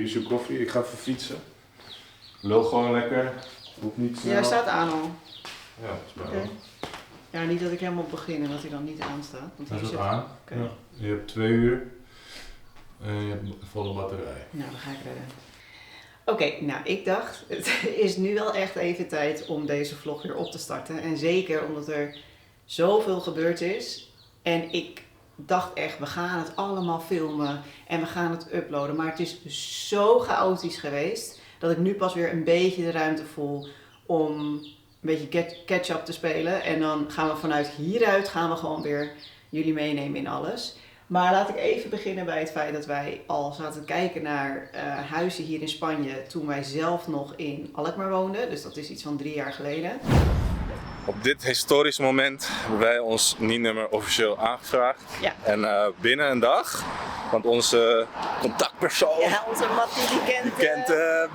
Hier is je koffie, ik ga even fietsen. Lul gewoon lekker, hoeft niet snel. Ja, hij staat aan al. Ja, dat is mij Oké. ook. Ja, niet dat ik helemaal begin en dat hij dan niet aanstaat. Want Hij hier staat zit- aan. Oké. Ja. Je hebt 2 uur en je hebt volle batterij. Nou, dan ga ik redden. Oké, nou ik dacht, het is nu wel echt even tijd om deze vlog weer op te starten. En zeker omdat er zoveel gebeurd is. En ik dacht echt, we gaan het allemaal filmen en we gaan het uploaden. Maar het is zo chaotisch geweest dat ik nu pas weer een beetje de ruimte voel om een beetje catch-up te spelen. En dan gaan we vanuit hieruit gewoon weer jullie meenemen in alles. Maar laat ik even beginnen bij het feit dat wij al zaten te kijken naar huizen hier in Spanje toen wij zelf nog in Alkmaar woonden. Dus dat is iets van 3 jaar geleden. Op dit historisch moment hebben wij ons NIE-nummer officieel aangevraagd. Ja. En binnen een dag, want onze contactpersoon Ja, onze Mattie die kent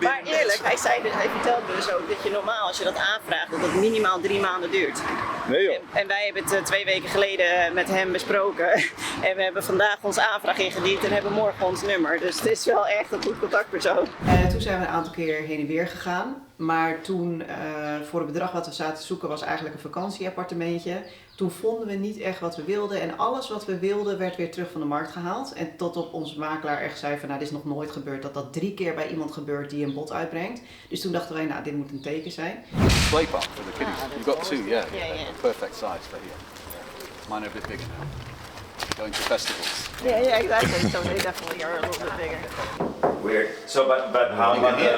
maar eerlijk, hij vertelde dus ook dat je normaal als je dat aanvraagt dat het minimaal 3 maanden duurt. Nee joh. En wij hebben het 2 weken geleden met hem besproken. En we hebben vandaag onze aanvraag ingediend en hebben morgen ons nummer. Dus het is wel echt een goed contactpersoon. Toen zijn we een aantal keer heen en weer gegaan. Maar toen, voor het bedrag wat we zaten te zoeken, was eigenlijk een vakantieappartementje. Toen vonden we niet echt wat we wilden. En alles wat we wilden werd weer terug van de markt gehaald. En tot op onze makelaar echt zei van, nou, dit is nog nooit gebeurd. Dat 3 keer bij iemand gebeurt die een bod uitbrengt. Dus toen dachten wij, nou, dit moet een teken zijn. Display park for the kiddies. You've got 2, yeah. Yeah. Perfect size for here. Mine are a bit bigger now. Going to festivals. Yeah, exactly. So they definitely are a little bit bigger. Weird. So, but how You can about hear.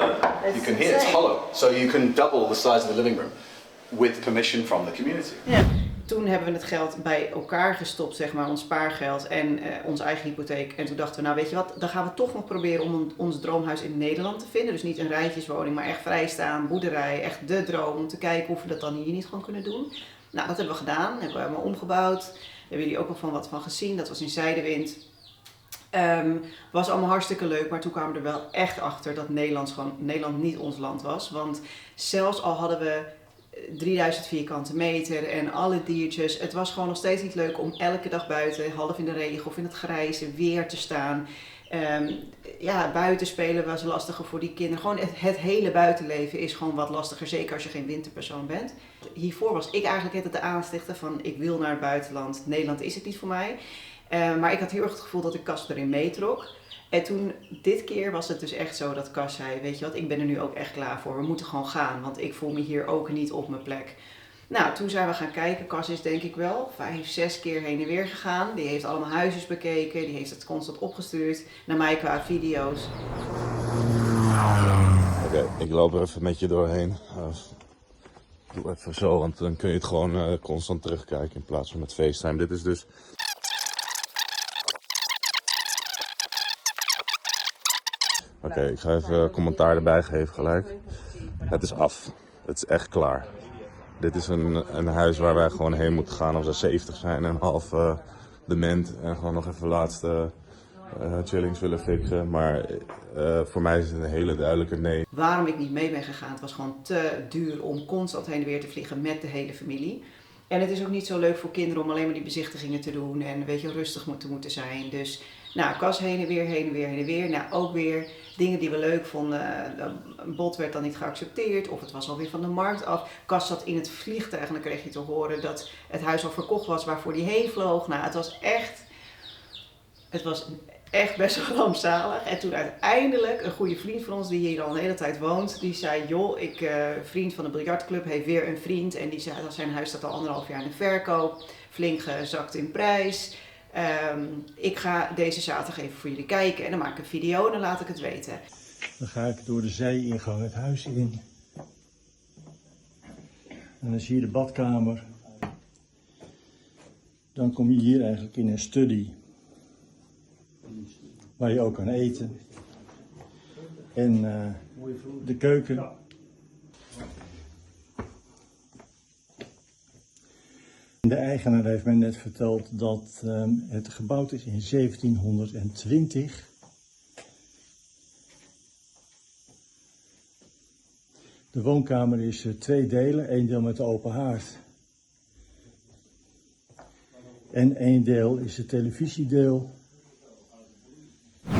You can hear. It's hollow, so you can double the size of the living room with permission from the community. Ja. Toen hebben we het geld bij elkaar gestopt, zeg maar, ons spaargeld en onze eigen hypotheek. En toen dachten we, nou weet je wat, dan gaan we toch nog proberen om ons droomhuis in Nederland te vinden. Dus niet een rijtjeswoning, maar echt vrijstaan, boerderij, echt de droom. Om te kijken of we dat dan hier niet gewoon kunnen doen. Nou, dat hebben we gedaan, hebben we helemaal omgebouwd. Daar hebben jullie ook al wat van gezien, dat was in Zijdewind. Was allemaal hartstikke leuk, maar toen kwamen we er wel echt achter dat Nederland niet ons land was. Want zelfs al hadden we 3000 vierkante meter en alle diertjes, het was gewoon nog steeds niet leuk om elke dag buiten, half in de regen of in het grijze weer te staan. Buiten spelen was lastiger voor die kinderen. Gewoon het hele buitenleven is gewoon wat lastiger, zeker als je geen winterpersoon bent. Hiervoor was ik eigenlijk het de aanstichter van, ik wil naar het buitenland, Nederland is het niet voor mij. Maar ik had heel erg het gevoel dat ik Cas erin meetrok. En toen, dit keer was het dus echt zo dat Cas zei, weet je wat, ik ben er nu ook echt klaar voor. We moeten gewoon gaan, want ik voel me hier ook niet op mijn plek. Nou, toen zijn we gaan kijken. Cas is denk ik wel 5, 6 keer heen en weer gegaan. Die heeft allemaal huisjes bekeken, die heeft het constant opgestuurd naar mij qua video's. Oké, ik loop er even met je doorheen. Doe even zo, want dan kun je het gewoon constant terugkijken in plaats van met FaceTime. Dit is dus... Oké, ik ga even commentaar erbij geven gelijk. Het is af. Het is echt klaar. Dit is een huis waar wij gewoon heen moeten gaan als we 70 zijn en half dement. En gewoon nog even laatste chillings willen fixen. Maar voor mij is het een hele duidelijke nee. Waarom ik niet mee ben gegaan, het was gewoon te duur om constant heen en weer te vliegen met de hele familie. En het is ook niet zo leuk voor kinderen om alleen maar die bezichtigingen te doen en een beetje rustig moeten zijn. Dus nou, Cas heen en weer, heen en weer, heen en weer. Nou, ook weer dingen die we leuk vonden. Een bod werd dan niet geaccepteerd of het was alweer van de markt af. Cas zat in het vliegtuig en dan kreeg je te horen dat het huis al verkocht was waarvoor hij heen vloog. Nou, het was echt best wel rampzalig. En toen uiteindelijk een goede vriend van ons die hier al een hele tijd woont, die zei, joh, vriend van de biljartclub heeft weer een vriend. En die zei dat zijn huis staat al 1,5 jaar in de verkoop, flink gezakt in prijs. Ik ga deze zaterdag even voor jullie kijken en dan maak ik een video en dan laat ik het weten. Dan ga ik door de zijingang het huis in. En dan zie je de badkamer. Dan kom je hier eigenlijk in een study. Waar je ook kan eten. En de keuken. De eigenaar heeft mij net verteld dat het gebouwd is in 1720. De woonkamer is 2 delen, 1 deel met de open haard. En 1 deel is het televisiedeel.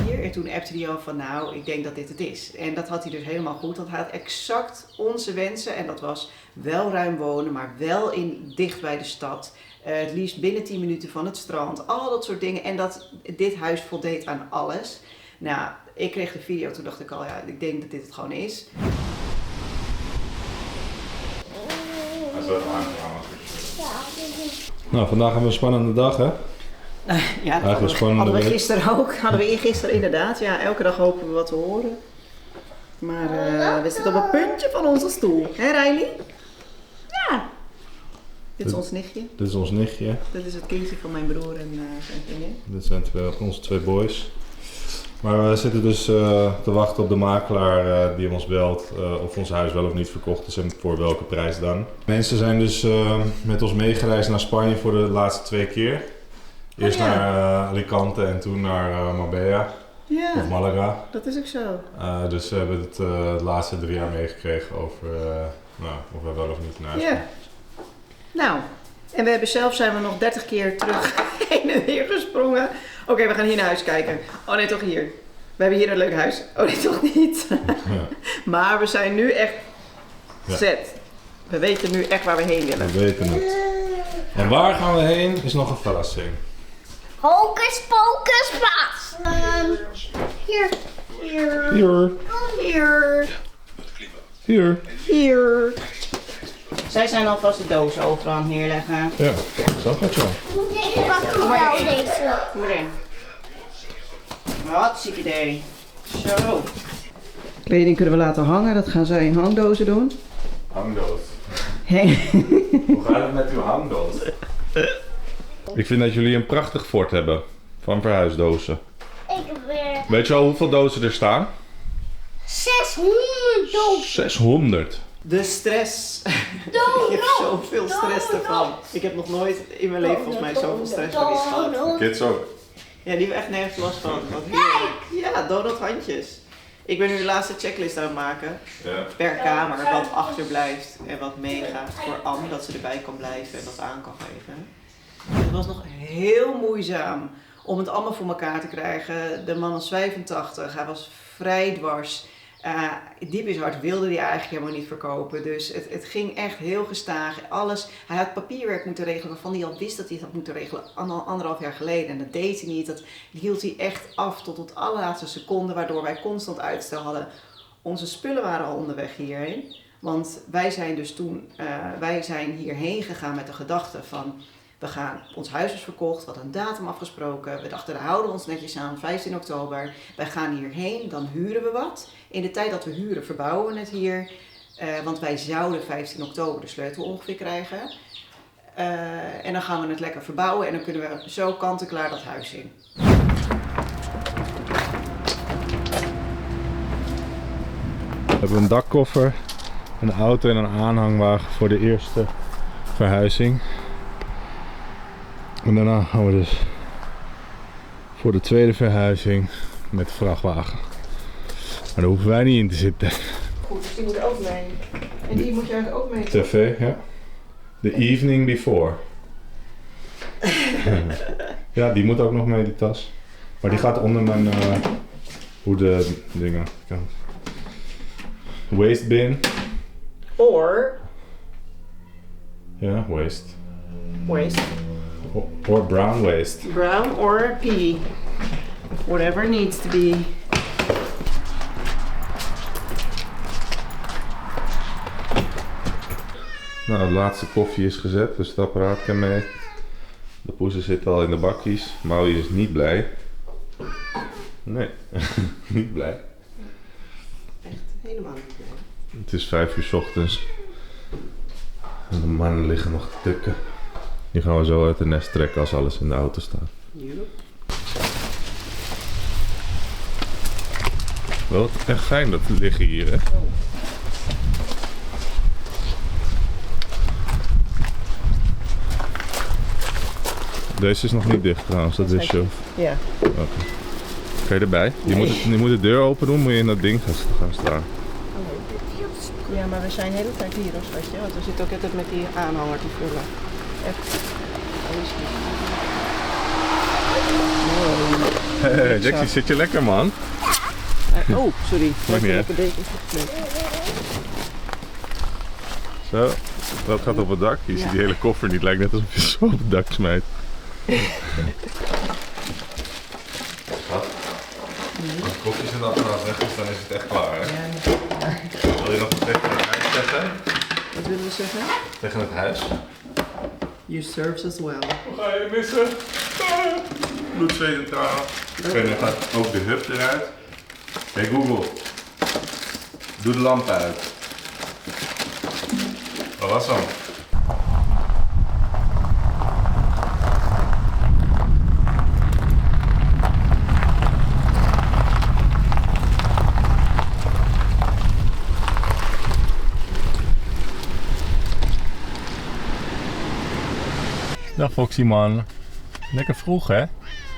Hier En toen appte hij al van nou, ik denk dat dit het is. En dat had hij dus helemaal goed, want hij had exact onze wensen. En dat was wel ruim wonen, maar wel dicht bij de stad. Het liefst binnen 10 minuten van het strand. Al dat soort dingen. En dit huis voldeed aan alles. Nou, ik kreeg de video, toen dacht ik al, ja, ik denk dat dit het gewoon is. Nou, vandaag hebben we een spannende dag, hè? Ja, dat hadden we gisteren ook. Hadden we eergisteren inderdaad. Ja, elke dag hopen we wat te horen. Maar we zitten op een puntje van onze stoel. Hé Riley? Ja. Dit is ons nichtje. Dit is ons nichtje. Dit is het kindje van mijn broer en zijn vriendin. Dit zijn onze 2 boys. Maar we zitten dus te wachten op de makelaar die ons belt of ons huis wel of niet verkocht is en voor welke prijs dan. Mensen zijn dus met ons meegereisd naar Spanje voor de laatste 2 keer. Eerst naar Alicante en toen naar Marbella. Ja, of Malaga. dat is ook zo. Dus we hebben het de laatste 3 jaar meegekregen over of we wel of niet naar huis gaan. Ja. Nou, en we hebben zijn we nog 30 keer terug heen en weer gesprongen. Oké, we gaan hier naar huis kijken. Oh nee, toch hier. We hebben hier een leuk huis. Oh nee, toch niet. Ja. Maar we zijn nu echt set. We weten nu echt waar we heen willen. We weten het. En waar gaan we heen is nog een verrassing. Hocus pocus paas. Hier. Hier. Hier. Hier. Hier. Hier. Zij zijn alvast de dozen overal aan neerleggen. Ja, dat gaat zo. Ik pak wel deze. Kom erin. Hartstikke idee. Zo. Kleding kunnen we laten hangen, dat gaan zij in hangdozen doen. Hangdoos. Hoe gaat het met uw hangdoos? Ik vind dat jullie een prachtig fort hebben van verhuisdozen. Ik heb weer Weet je al hoeveel dozen er staan? 600 dozen. 600. De stress. Ik heb zoveel stress ervan. Ik heb nog nooit in mijn leven volgens mij zoveel stress van iets gehad. Kids ook. Ja, die hebben echt nergens last van. Wat heerlijk. Ja, donut handjes. Ik ben nu de laatste checklist aan het maken. Ja. Per kamer wat achterblijft en wat meegaat voor Anne, dat ze erbij kan blijven en dat aan kan geven. Het was nog heel moeizaam om het allemaal voor elkaar te krijgen. De man was 85, hij was vrij dwars. Diep in zijn hart wilde hij eigenlijk helemaal niet verkopen. Dus het ging echt heel gestaag. Alles. Hij had papierwerk moeten regelen waarvan hij al wist dat hij het had moeten regelen 1,5 jaar geleden. En dat deed hij niet. Dat hield hij echt af tot het allerlaatste seconde, waardoor wij constant uitstel hadden. Onze spullen waren al onderweg hierheen. Want wij zijn dus wij zijn hierheen gegaan met de gedachte van, ons huis is verkocht, we hadden een datum afgesproken. We dachten, daar houden we ons netjes aan, 15 oktober. Wij gaan hierheen, dan huren we wat. In de tijd dat we huren, verbouwen we het hier. Want wij zouden 15 oktober de sleutel ongeveer krijgen. En dan gaan we het lekker verbouwen en dan kunnen we zo kant-en-klaar dat huis in. We hebben een dakkoffer, een auto en een aanhangwagen voor de eerste verhuizing. En daarna gaan we dus voor de tweede verhuizing met de vrachtwagen. Maar daar hoeven wij niet in te zitten. Goed, dus die moet ook mee. En die moet je eigenlijk ook mee. TV, ja. The evening before. Ja, die moet ook nog mee, die tas. Maar die gaat onder mijn hoede dingen. Waste bin. Or Ja, waste. waste. Or brown waste. Brown or pea. Whatever needs to be. Nou, de laatste koffie is gezet, dus het apparaat kan mee. De poezen zitten al in de bakjes. Maui is niet blij. Nee, niet blij. Echt helemaal niet blij. Het is 5 uur 's ochtends. En de mannen liggen nog te tukken. Die gaan we zo uit de nest trekken als alles in de auto staat. Wel echt fijn dat we liggen hier, hè? Deze is nog niet dicht trouwens, dat is zo. Ja. Kan je erbij? Je moet de deur open doen, moet je in dat ding gaan staan. Ja, maar we zijn de hele tijd hier, weet je. Want we zitten ook altijd met die aanhanger te vullen. Echt. Alles goed. Hey, Jaxie, zit je lekker, man? Oh, sorry. Maakt niet uit. Lekker dekentje gekleed. Zo, dat gaat op het dak. Je ziet die hele koffer niet. Lijkt net alsof je zo op het dak smijt. Wat? Als de koffie zit achteraf weg is, dan is het echt klaar, hè? Wil je nog wat tegen het huis zeggen? Wat willen we zeggen? Tegen het huis? You serves as well. Hoe ga je missen? Bloed, zweet en tranen. Oké, dan gaat ook de hub eruit. Hey Google, doe de lamp uit. Wat was dan? Dag Foxy man. Lekker vroeg hè?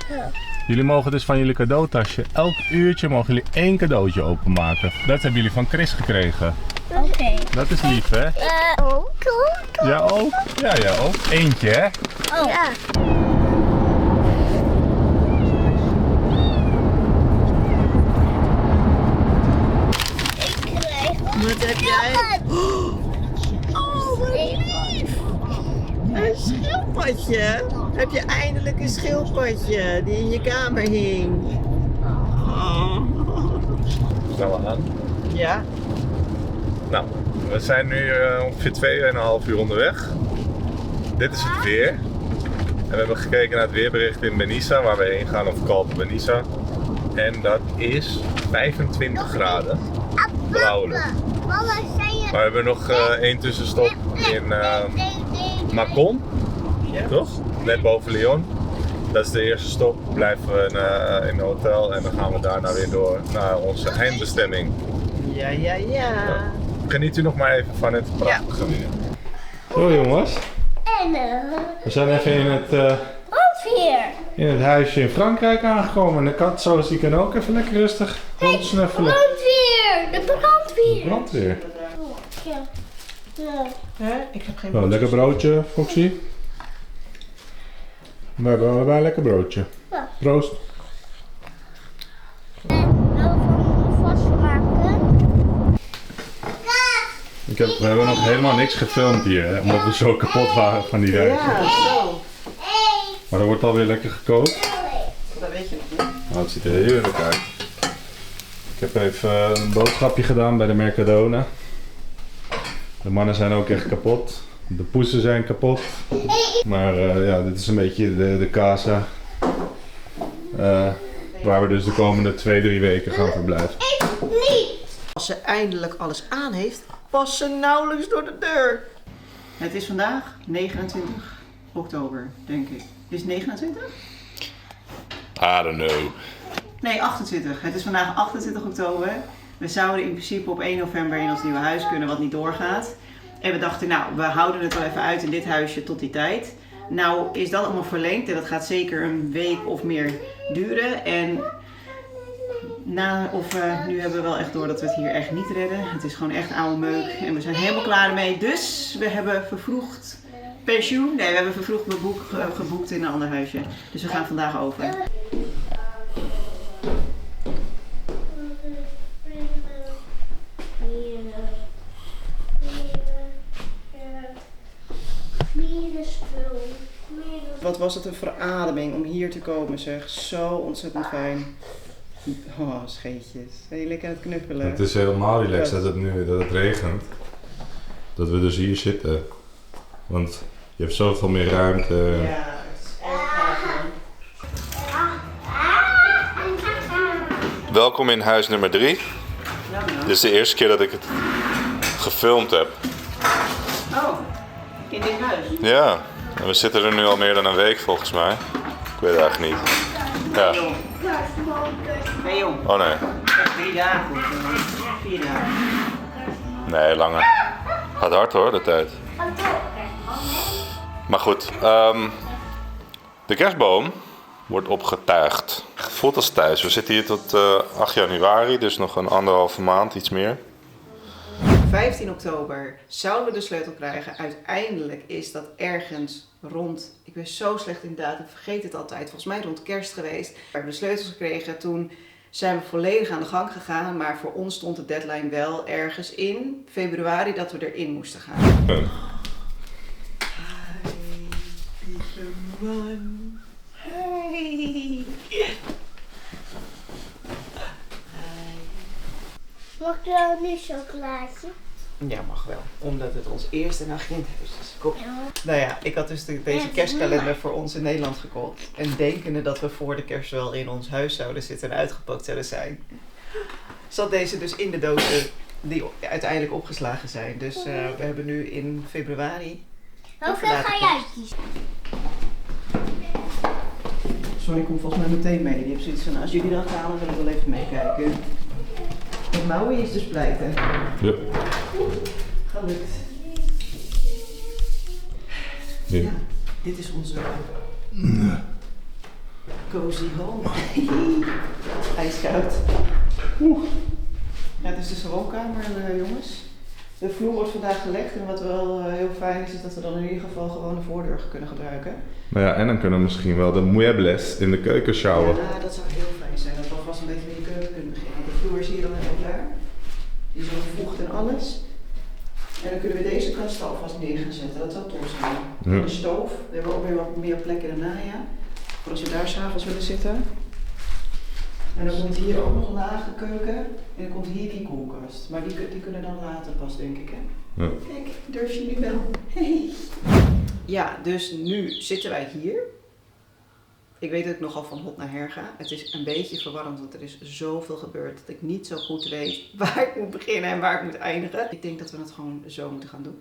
Ja. Jullie mogen dus van jullie cadeautasje, elk uurtje mogen jullie 1 cadeautje openmaken. Dat hebben jullie van Chris gekregen. Oké. Dat is lief hè? Ook. Ja ook? Ja, ja ook. Eentje hè? Oh. Ja. Ik krijg Wat heb jij? Oh, wat lief. Een schildpadje. Heb je eindelijk een schildpadje die in je kamer hing? Oh. Gaan we aan. Ja. Nou, we zijn nu ongeveer 2,5 uur onderweg. Dit is het weer. En we hebben gekeken naar het weerbericht in Benissa, waar we heen gaan, of Calpe Benissa. En dat is 25 graden. Blauwelijk. Mama, zei je... Maar we hebben nog 1 tussenstop in Macon, toch? Net boven Lyon. Dat is de eerste stop. Blijven we in een hotel en dan gaan we daarna weer door naar onze eindbestemming. Ja, ja, ja. Geniet u nog maar even van het prachtige weer. Zo jongens, En we zijn even in het huisje in Frankrijk aangekomen. En de kat, zoals die kan ook even lekker rustig rondsnuffelen. brandweer. De brandweer. Brandweer. Ja. Ja. Hè? Ik heb geen Nou, lekker broodje, Foxy. We hebben allebei een lekker broodje. Ja. Proost. Vastmaken. We hebben nog helemaal niks gefilmd hier, hè, omdat we zo kapot waren van die reis. Ja, zo. Maar er wordt alweer lekker gekookt. Dat weet je nog niet. Nou, het ziet er heerlijk uit. Ik heb even een boodschapje gedaan bij de Mercadona. De mannen zijn ook echt kapot. De poesen zijn kapot. Maar ja, dit is een beetje de casa. Waar we dus de komende 2-3 weken gaan verblijven. Als ze eindelijk alles aan heeft, past ze nauwelijks door de deur. Het is vandaag 29 oktober, denk ik. Is het 29? I don't know. Nee, 28. Het is vandaag 28 oktober. We zouden in principe op 1 november in ons nieuwe huis kunnen, wat niet doorgaat. En we dachten, nou, we houden het wel even uit in dit huisje tot die tijd. Nou is dat allemaal verlengd en dat gaat zeker een week of meer duren. En nu hebben we wel echt door dat we het hier echt niet redden. Het is gewoon echt oude meuk en we zijn helemaal klaar ermee. Dus we hebben vervroegd pensioen. Nee, we hebben vervroegd geboekt in een ander huisje. Dus we gaan vandaag over. Wat was het een verademing om hier te komen, zeg. Zo ontzettend fijn. Oh, scheetjes. Ben je lekker aan het knuffelen? Het is helemaal relaxed dat het regent. Dat we dus hier zitten. Want je hebt zoveel meer ruimte. Ja, het is echt gaaf, man. Welkom in huis nummer 3. Nou. Dit is de eerste keer dat ik het gefilmd heb. Oh, in dit huis? Ja, en we zitten er nu al meer dan een week volgens mij. Ik weet het eigenlijk niet. Ja. Nee, jong. Oh nee. Echt 3 dagen of 4 dagen. Nee, langer. Gaat hard hoor, de tijd. Maar goed, de kerstboom wordt opgetuigd. Voelt als thuis. We zitten hier tot 8 januari, dus nog een 1,5 maand, iets meer. 15 oktober zouden we de sleutel krijgen. Uiteindelijk is dat ergens rond, ik ben zo slecht in datum, ik vergeet het altijd, volgens mij rond kerst geweest. We hebben de sleutels gekregen, toen zijn we volledig aan de gang gegaan, maar voor ons stond de deadline wel ergens in februari dat we erin moesten gaan. Hi, lieve man. Hey. Mag ik wel nu chocolaatje? Ja, mag wel. Omdat het ons eerste nachthuis is. Kom. Ja. Nou ja, ik had dus deze Ja, kerstkalender voor ons in Nederland gekocht. En denkende dat we voor de kerst wel in ons huis zouden zitten en uitgepakt zouden zijn. Zat deze dus in de dozen die uiteindelijk opgeslagen zijn. Dus we hebben nu in februari... Welke ga jij kiezen? Sorry, ik kom volgens mij meteen mee. Die heeft zoiets van, als jullie dan gaan, dan wil ik wel even meekijken. Het mouwen is dus pleiten. Ja. Gelukt. Ja. Ja, dit is onze cozy home. IJskoud. Ja, het is dus de woonkamer, jongens. De vloer wordt vandaag gelegd en wat wel heel fijn is dat we dan in ieder geval gewoon de voordeur kunnen gebruiken. Nou ja, en dan kunnen we misschien wel de muebles in de keuken sjouwen. Ja, dat zou heel fijn zijn, dat we alvast een beetje in de keuken kunnen beginnen. De vloer is hier dan helemaal klaar. Die is al gevoegd en alles. En dan kunnen we deze kasten alvast neer gaan zetten, dat zou tof zijn. Ja. De stoof, we hebben ook weer wat meer plek in de naja. Voor als we daar s'avonds willen zitten. En dan komt hier ook nog een lage keuken. En dan komt hier die koelkast. Maar die kunnen dan later pas, denk ik, hè? Ja. Kijk, durf je nu wel? Hey. Ja, dus nu zitten wij hier. Ik weet dat ik nogal van hot naar her ga. Het is een beetje verwarrend, want er is zoveel gebeurd dat ik niet zo goed weet waar ik moet beginnen en waar ik moet eindigen. Ik denk dat we het gewoon zo moeten gaan doen.